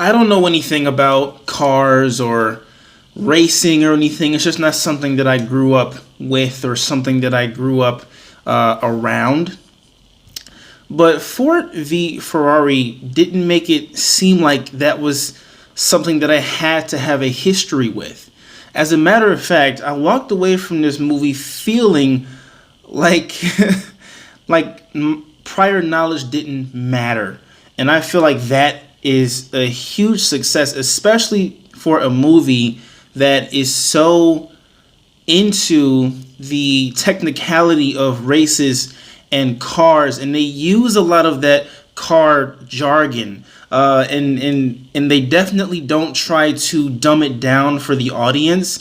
I don't know anything about cars or racing or anything. It's just not something that I grew up with or something that I grew up around. But Ford v Ferrari didn't make it seem like that was something that I had to have a history with. As a matter of fact, I walked away from this movie feeling like like prior knowledge didn't matter. And I feel like that is a huge success, especially for a movie that is so into the technicality of races and cars, and they use a lot of that car jargon, and they definitely don't try to dumb it down for the audience,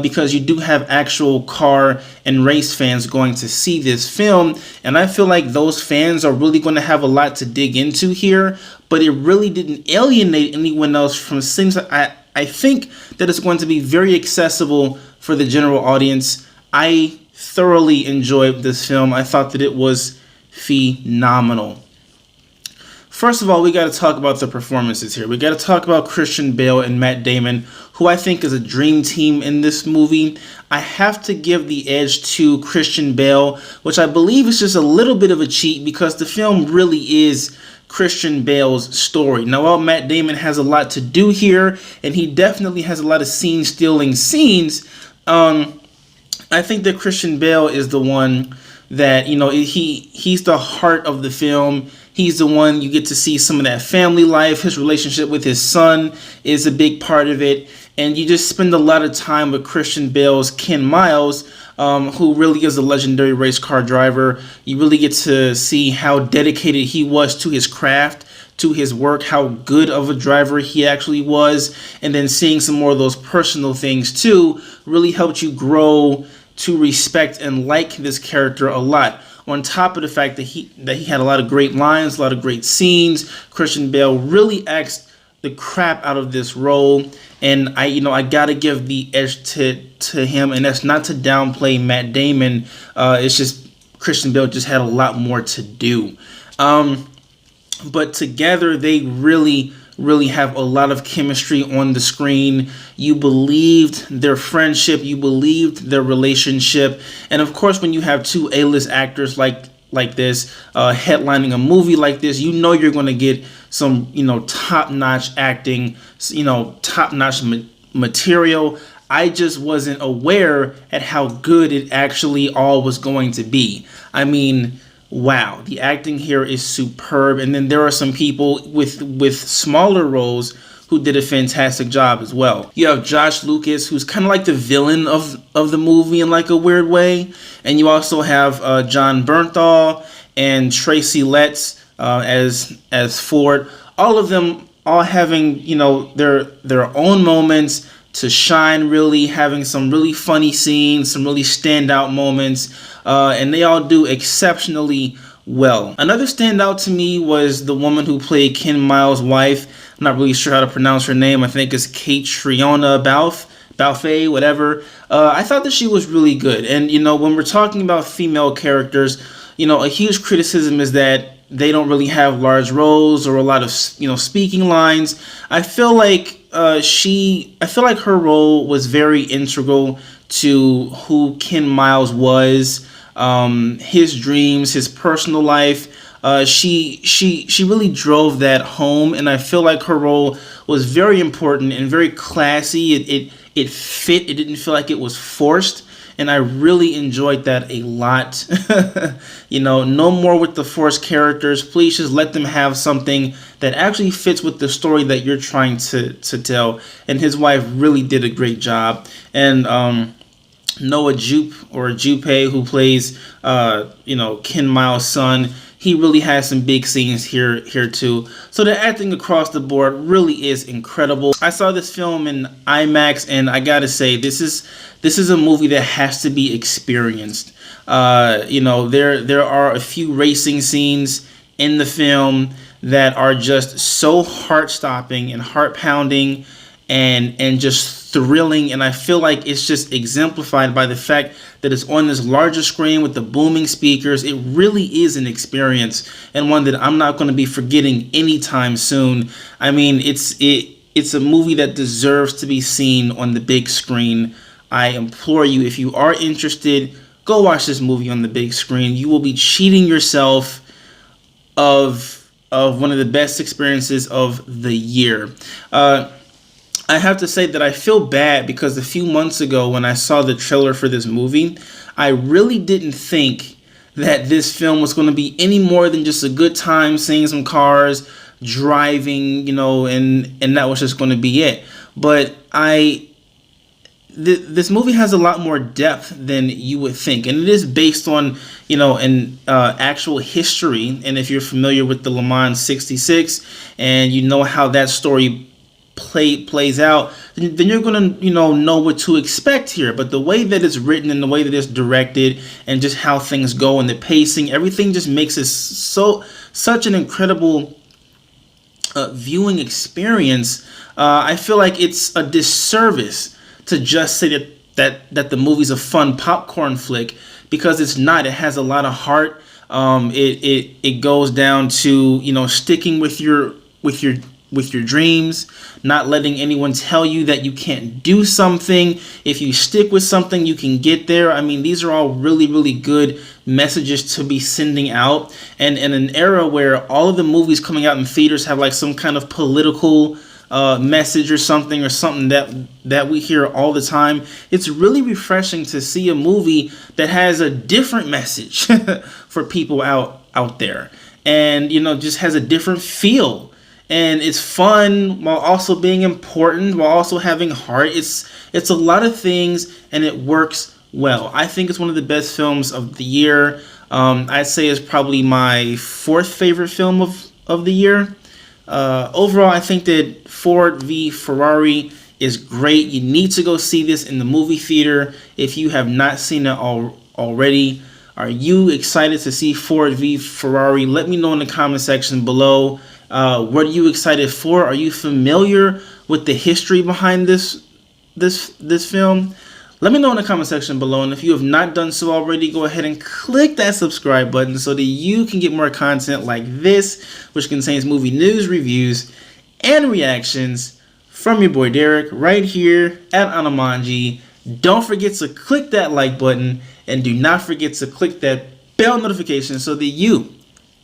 because you do have actual car and race fans going to see this film, and I feel like those fans are really going to have a lot to dig into here, but it really didn't alienate anyone else from things. I think that it's going to be very accessible for the general audience. I thoroughly enjoyed this film. I thought that it was phenomenal. First of all, we got to talk about the performances here. We got to talk about Christian Bale and Matt Damon, who I think is a dream team in this movie. I have to give the edge to Christian Bale, which I believe is just a little bit of a cheat because the film really is Christian Bale's story. Now, while Matt Damon has a lot to do here, and he definitely has a lot of scene-stealing scenes, I think that Christian Bale is the one that, he's the heart of the film. He's the one you get to see some of that family life. His relationship with his son is a big part of it. And you just spend a lot of time with Christian Bale's Ken Miles, who really is a legendary race car driver. You really get to see how dedicated he was to his craft, to his work, how good of a driver he actually was. And then seeing some more of those personal things too really helped you grow to respect and like this character a lot. On top of the fact that he had a lot of great lines, a lot of great scenes, Christian Bale really acts the crap out of this role, and I gotta give the edge to him, and that's not to downplay Matt Damon. It's just Christian Bale just had a lot more to do, but together they really have a lot of chemistry on the screen. You believed their friendship, you believed their relationship, and of course when you have two A-list actors like this headlining a movie like this, you're going to get some top-notch acting, top-notch material. I just wasn't aware at how good it actually all was going to be. I mean, wow, the acting here is superb. And then there are some people with smaller roles who did a fantastic job as well. You have Josh Lucas, who's kind of like the villain of the movie in like a weird way. And you also have John Bernthal and Tracy Letts as Ford. All of them having their own moments to shine, really having some really funny scenes, some really standout moments, and they all do exceptionally well. Another standout to me was the woman who played Ken Miles' wife. I'm not really sure how to pronounce her name. I think it's Catriona Balfe, whatever. I thought that she was really good. And when we're talking about female characters, a huge criticism is that they don't really have large roles or a lot of speaking lines. I feel like her role was very integral to who Ken Miles was, his dreams, his personal life. She really drove that home, and I feel like her role was very important and very classy. It fit. It didn't feel like it was forced. And I really enjoyed that a lot. No more with the forced characters. Please just let them have something that actually fits with the story that you're trying to tell. And his wife really did a great job. And Noah Jupe, who plays Ken Miles' son, he really has some big scenes here too. So the acting across the board really is incredible. I saw this film in IMAX, and I gotta say, this is a movie that has to be experienced. There are a few racing scenes in the film that are just so heart-stopping and heart-pounding, and just thrilling, and I feel like it's just exemplified by the fact that it's on this larger screen with the booming speakers. It really is an experience, and one that I'm not going to be forgetting anytime soon. I mean, it's a movie that deserves to be seen on the big screen. I implore you, if you are interested, go watch this movie on the big screen. You will be cheating yourself of one of the best experiences of the year. I have to say that I feel bad because a few months ago when I saw the trailer for this movie, I really didn't think that this film was going to be any more than just a good time seeing some cars, driving, and that was just going to be it. But this movie has a lot more depth than you would think, and it is based on an actual history. And if you're familiar with the Le Mans '66 and you know how that story plays out, then you're gonna know what to expect here. But the way that it's written and the way that it's directed and just how things go and the pacing, everything just makes it such an incredible viewing experience. I feel like it's a disservice to just say that the movie's a fun popcorn flick, because it's not. It has a lot of heart. It goes down to sticking with your dreams, not letting anyone tell you that you can't do something. If you stick with something, you can get there. I mean, these are all really, really good messages to be sending out. And in an era where all of the movies coming out in theaters have like some kind of political message or something that we hear all the time, it's really refreshing to see a movie that has a different message for people out there, and just has a different feel. And it's fun while also being important, while also having heart. It's a lot of things, and it works well. I think it's one of the best films of the year. I'd say it's probably my fourth favorite film of the year. Overall, I think that Ford v Ferrari is great. You need to go see this in the movie theater if you have not seen it already. Are you excited to see Ford v Ferrari? Let me know in the comment section below. What are you excited for? Are you familiar with the history behind this film? Let me know in the comment section below. And if you have not done so already, go ahead and click that subscribe button so that you can get more content like this, which contains movie news, reviews, and reactions from your boy Derek right here at Anamanji. Don't forget to click that like button, and do not forget to click that bell notification so that you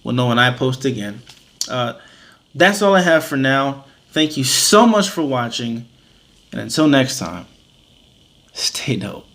will know when I post again. That's all I have for now. Thank you so much for watching, and until next time, stay dope.